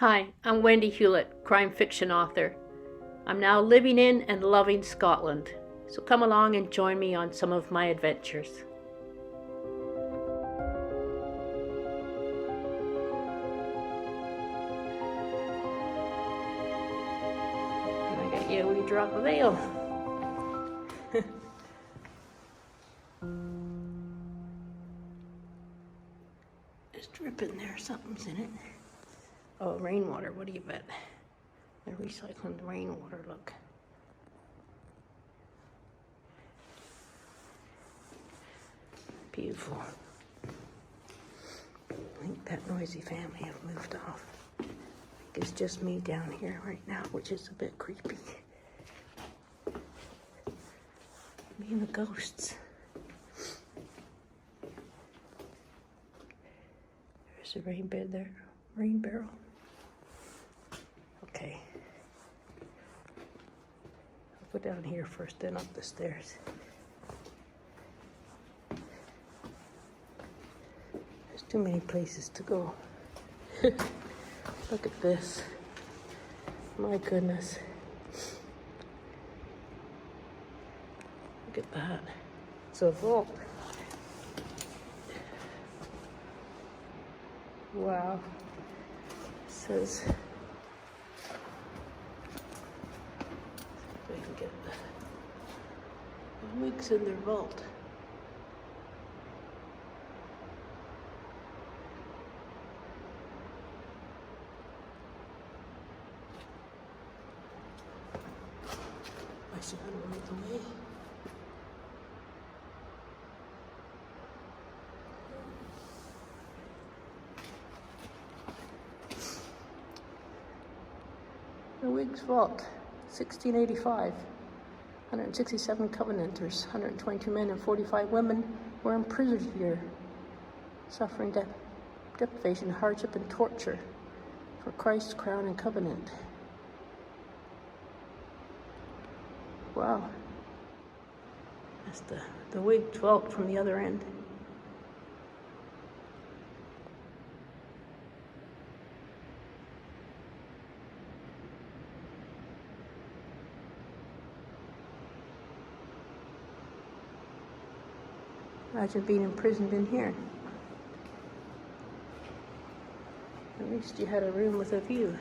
Hi, I'm Wendy Hewlett, crime fiction author. I'm now living in and loving Scotland, so come along and join me on some of my adventures. And I got you a wee drop of ale. It's dripping there, something's in it. Oh, rainwater, what do you bet? They're recycling the rainwater, look. Beautiful. I think that noisy family have moved off. I think it's just me down here right now, which is a bit creepy. Me and the ghosts. There's a rain bed there, rain barrel. Okay. I'll go down here first, then up the stairs. There's too many places to go. Look at this. My goodness. Look at that. It's a vault. Wow. It says, if I can get the wigs in their vault. I should have run it away. The Wig Vault, 1685. 167 Covenanters, 122 men and 45 women were imprisoned here, suffering deprivation, hardship, and torture for Christ's crown and covenant. Wow. That's the Wig Vault from the other end. Imagine being imprisoned in here. At least you had a room with a view.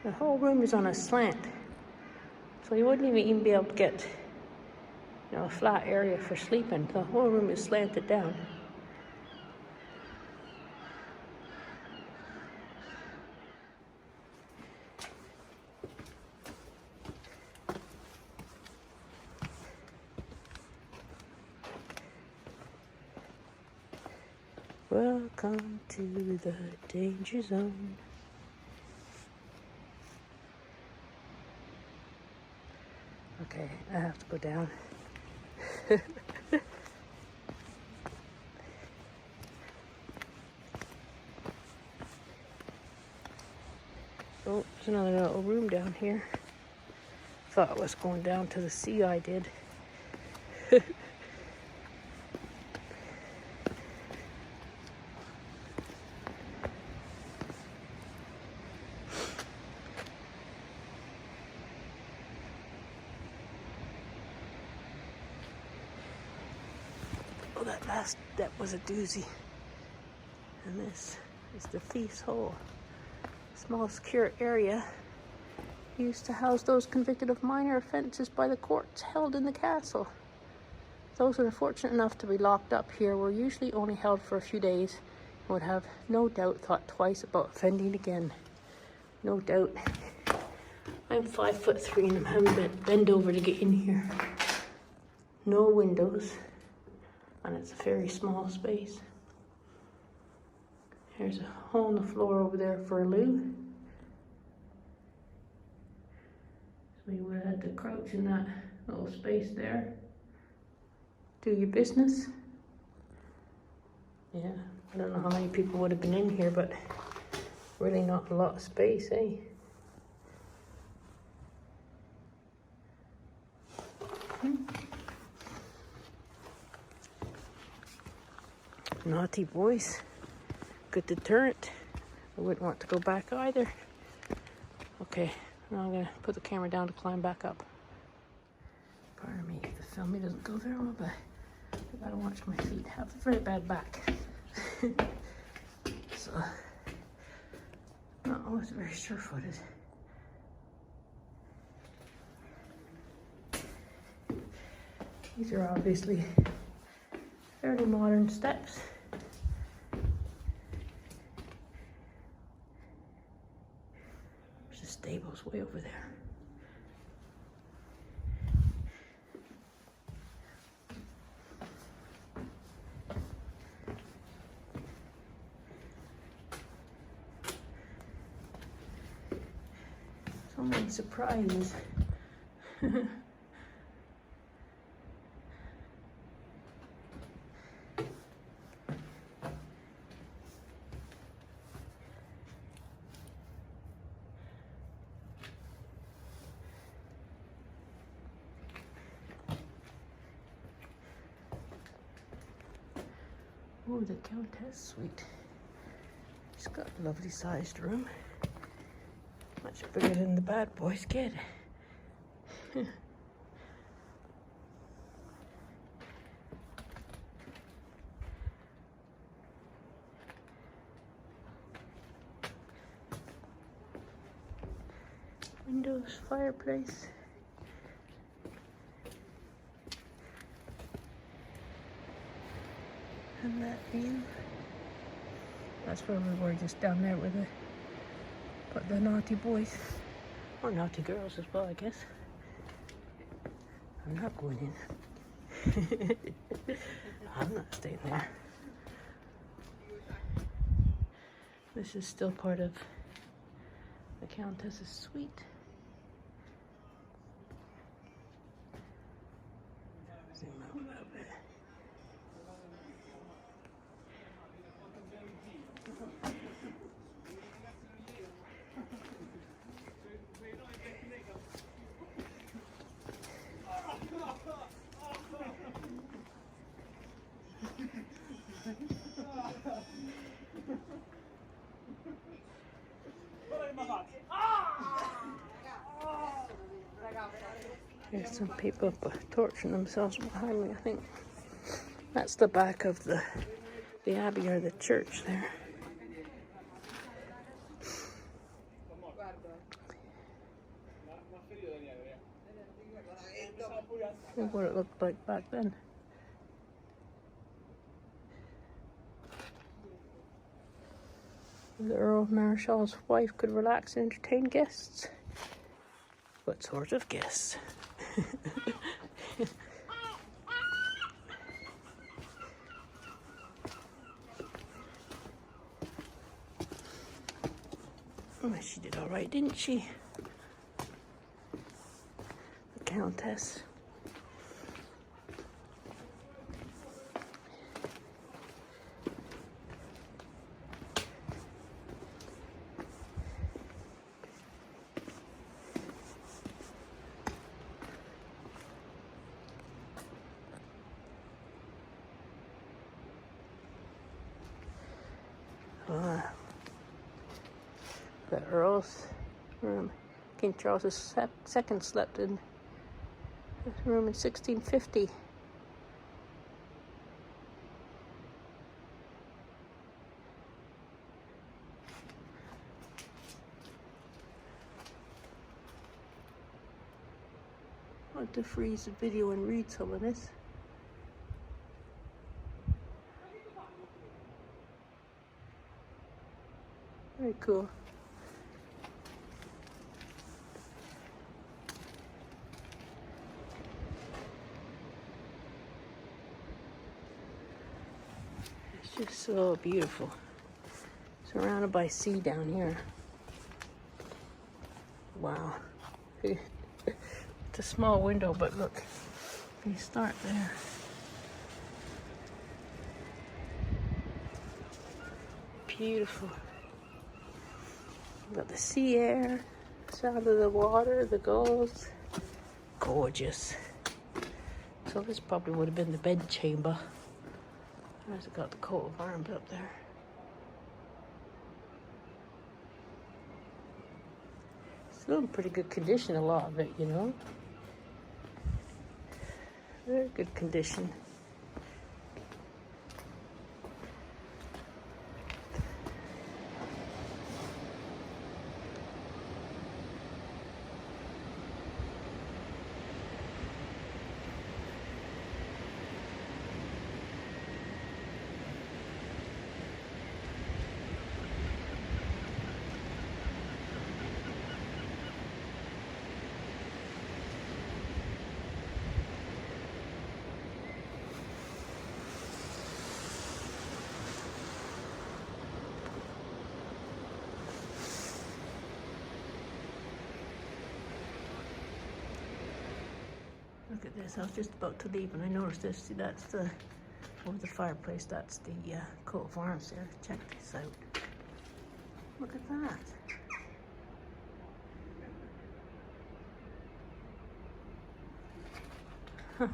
The whole room is on a slant, so you wouldn't even be able to get, a flat area for sleeping. The whole room is slanted down. Welcome to the danger zone. Okay, I have to go down. Oh, there's another little room down here. Thought it was going down to the sea, I did. Oh, that last step was a doozy. And this is the thief's hole. Small secure area used to house those convicted of minor offences by the courts held in the castle. Those who were fortunate enough to be locked up here were usually only held for a few days and would have no doubt thought twice about offending again. No doubt. I'm 5'3" and I'm having to bend over to get in here. No windows, and it's a very small space. There's a hole in the floor over there for a loo. So you would have had to crouch in that little space there. Do your business. Yeah, I don't know how many people would have been in here, but really not a lot of space, eh? Naughty boys. Good deterrent. I wouldn't want to go back either. Okay, now I'm gonna put the camera down to climb back up. Pardon me if the filming doesn't go very well, but I gotta watch my feet. I have a very bad back. So, not always very sure-footed. These are obviously fairly modern steps. There's the stables way over there. So many surprises. Oh, the Countess Suite. It's got a lovely sized room. Much bigger than the bad boys get. Windows, fireplace. And that view. That's where we were, just down there with the naughty boys. Or naughty girls as well, I guess. I'm not going in. I'm not staying there. This is still part of the Countess's suite. Zoom out a little bit. There's some people torching themselves behind me, I think. That's the back of the abbey or the church there. Look what it looked like back then. The Earl Mareschal's wife could relax and entertain guests. What sort of guests? Oh, she did all right, didn't she? The Countess. The Earl's room. King Charles II slept in this room in 1650. to freeze the video and read some of this. Very cool. It's just so beautiful. Surrounded by sea down here. Wow. It's a small window, but look, if you start there. Beautiful. Got the sea air, sound of the water, the gulls. Gorgeous. So this probably would have been the bed chamber. There's got the coat of arms up there. Still in pretty good condition, a lot of it, you know. Very good condition. Look at this, I was just about to leave and I noticed this. See, that's the, over the fireplace, that's the coat of arms there. Check this out. Look at that.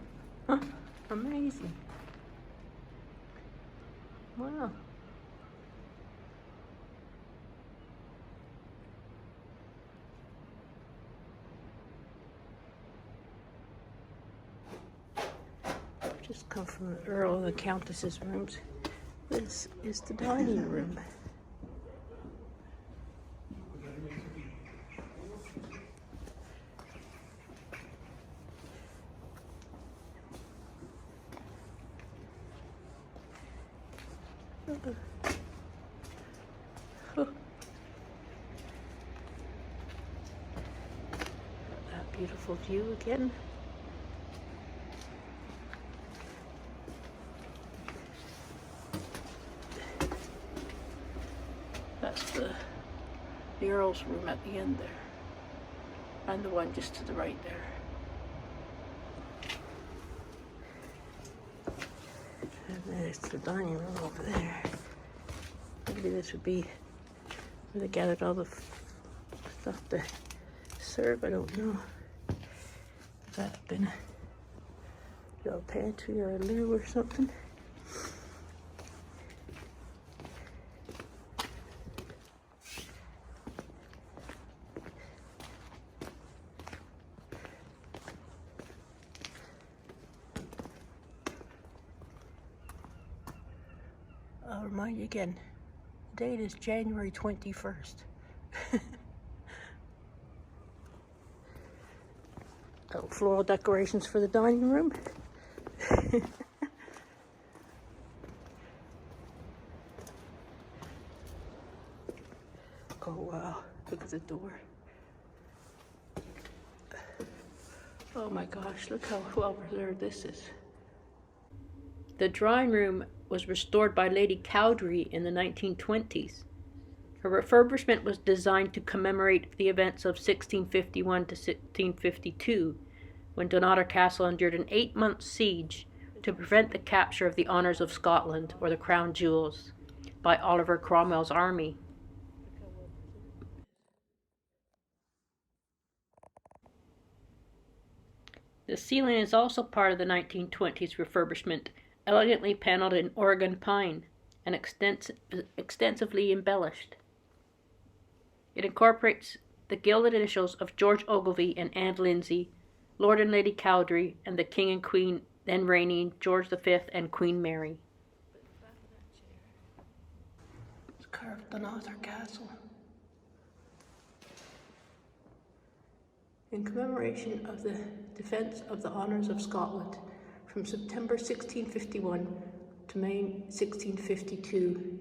Huh. Amazing. Wow. Just come from the Earl and the Countess's rooms. This is the dining room. That beautiful view again. That's the Earl's room at the end there, and the one just to the right there. And there's the dining room over there. Maybe this would be where they gathered all the stuff to serve. I don't know. If that had been a little pantry or a loo or something. I'll remind you again, the date is January 21st. Oh, floral decorations for the dining room. Oh wow, look at the door. Oh my gosh, look how well preserved this is. The drawing room was restored by Lady Cowdrey in the 1920s. Her refurbishment was designed to commemorate the events of 1651 to 1652, when Dunnottar Castle endured an 8-month siege to prevent the capture of the honours of Scotland, or the crown jewels, by Oliver Cromwell's army. The ceiling is also part of the 1920s refurbishment, elegantly panelled in Oregon pine and extensively embellished. It incorporates the gilded initials of George Ogilvy and Anne Lindsay, Lord and Lady Cowdrey, and the King and Queen then reigning, George V and Queen Mary. It's carved Dunnottar Castle. in commemoration of the defence of the honours of Scotland from September 1651 to May 1652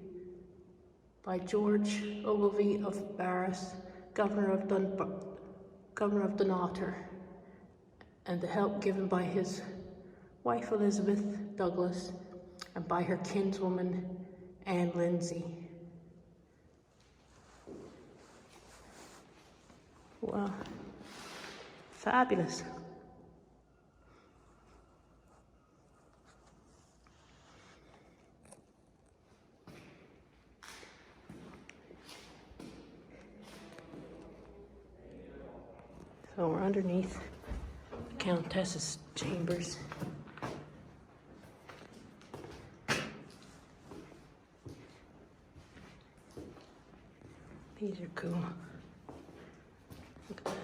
by George Ogilvy of Barras, Governor of Dunnottar, and the help given by his wife Elizabeth Douglas and by her kinswoman Anne Lindsay. Wow, fabulous. So we're underneath the Countess's chambers. These are cool. Look at that.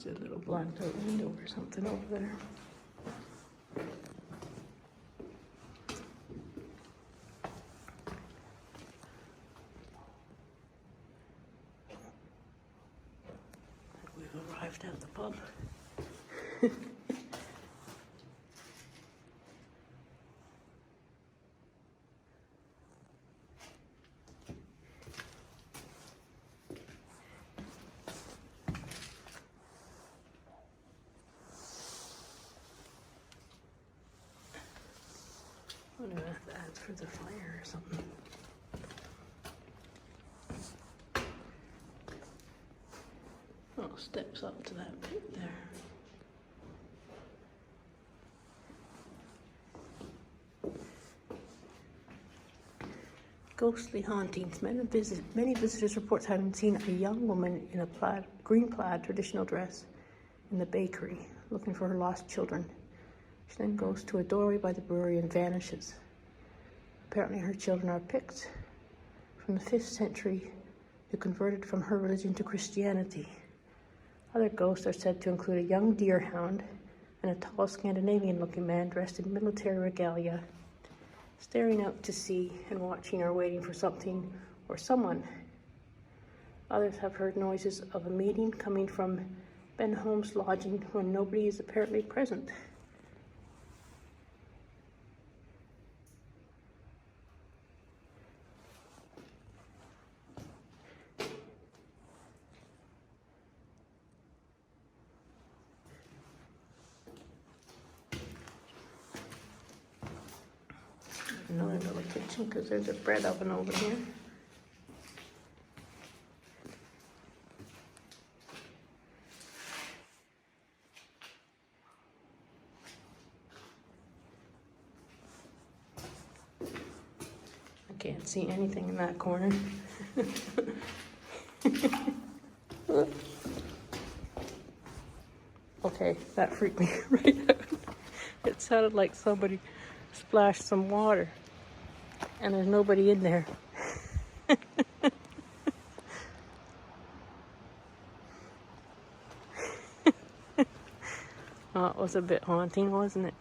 There's a little blacked out window or something over there. We've arrived at the pub. I wonder if that's for the fire or something. Oh, steps up to that pit there. Ghostly hauntings. Many visitors report having seen a young woman in a green plaid traditional dress in the bakery, looking for her lost children. She then goes to a doorway by the brewery and vanishes. Apparently her children are Picts from the 5th century who converted from her religion to Christianity. Other ghosts are said to include a young deer hound and a tall Scandinavian-looking man dressed in military regalia, staring out to sea and watching or waiting for something or someone. Others have heard noises of a meeting coming from Ben Holmes' lodging when nobody is apparently present. Another little kitchen because there's a bread oven over here. I can't see anything in that corner. Okay, that freaked me right out. It sounded like somebody splashed some water, and there's nobody in there. Oh, it was a bit haunting, wasn't it?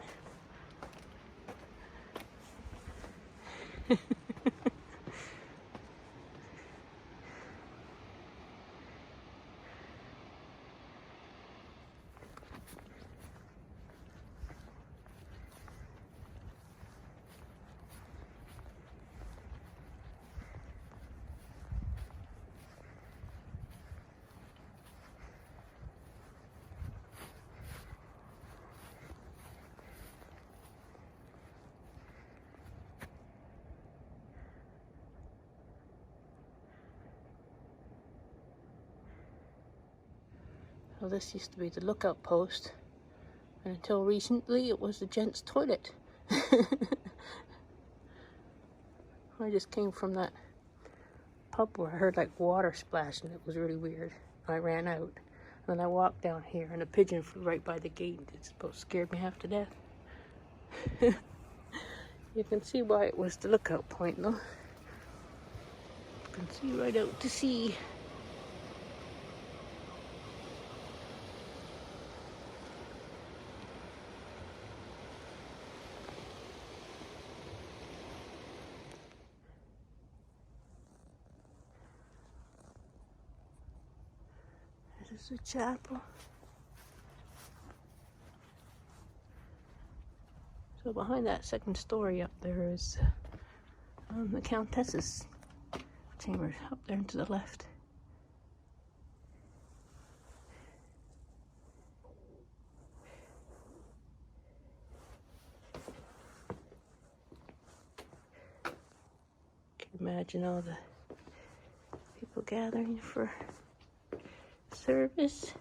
Well, this used to be the lookout post, and until recently it was the gents' toilet. I just came from that pub where I heard like water splashing. It was really weird. I ran out, and then I walked down here, and a pigeon flew right by the gate. It scared me half to death. You can see why it was the lookout point, though. can see right out to sea. This is the chapel. So behind that second story up there is the Countess's chamber, up there and to the left. Can you imagine all the people gathering for service?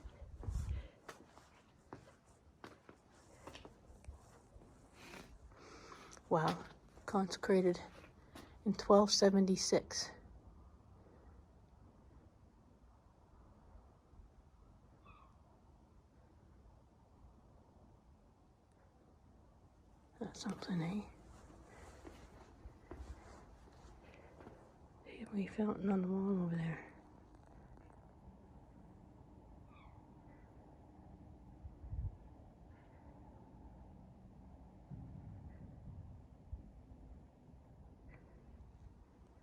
Wow, consecrated in 1276. That's something, eh? Wee fountain on the wall over there.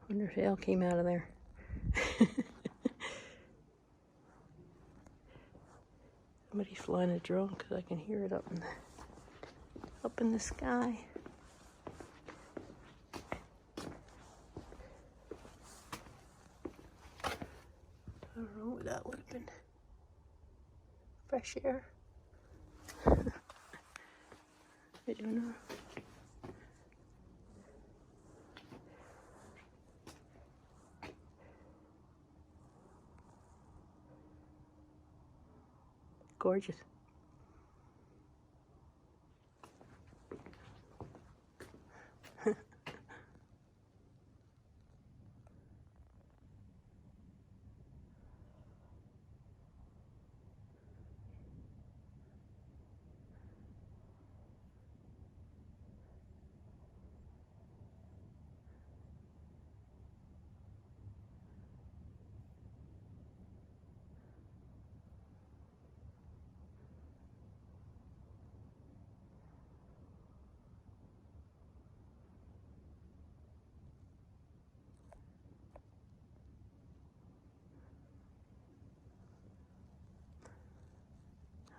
Wonder if Ale came out of there. Somebody's flying a drone because I can hear it up in the sky. I don't know what that would have been. Fresh air. I don't know. Gorgeous.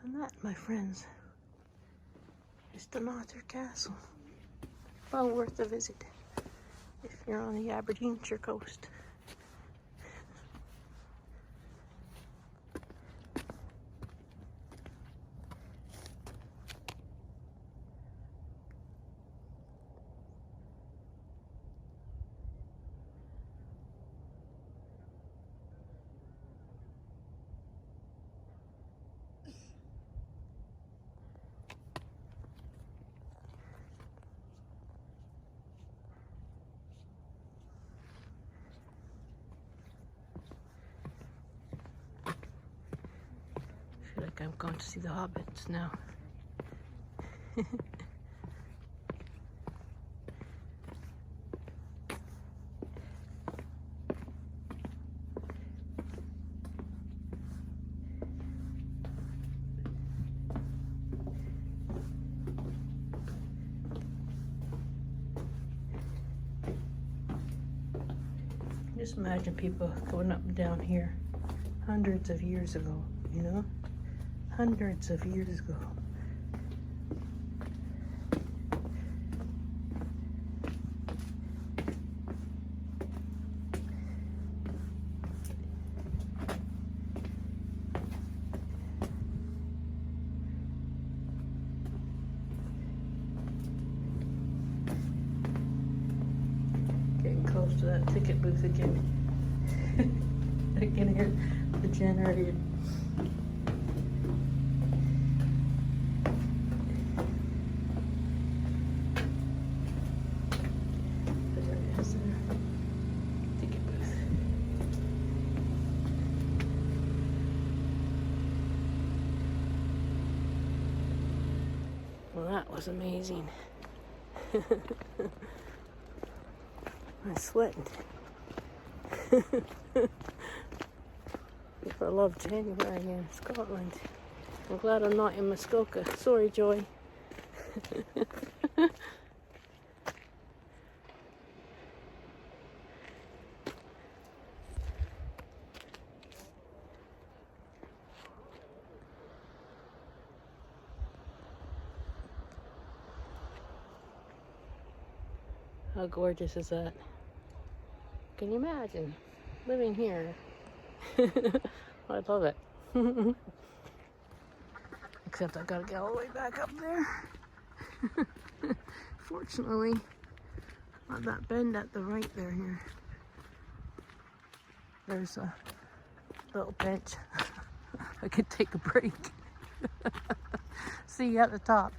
And that, my friends, is Dunnottar Castle. Well worth a visit if you're on the Aberdeenshire coast. I feel like I'm going to see the hobbits now. Just imagine people going up and down here hundreds of years ago, you know? Hundreds of years ago. Getting close to that ticket booth again. I can hear the generator. Well, that was amazing. I'm sweating. I love January in Scotland. I'm glad I'm not in Muskoka. Sorry, Joy. How gorgeous is that? Can you imagine living here? I love it. Except I gotta get all the way back up there. Fortunately, on that bend at the right there here, there's a little bench. I could take a break. See you at the top.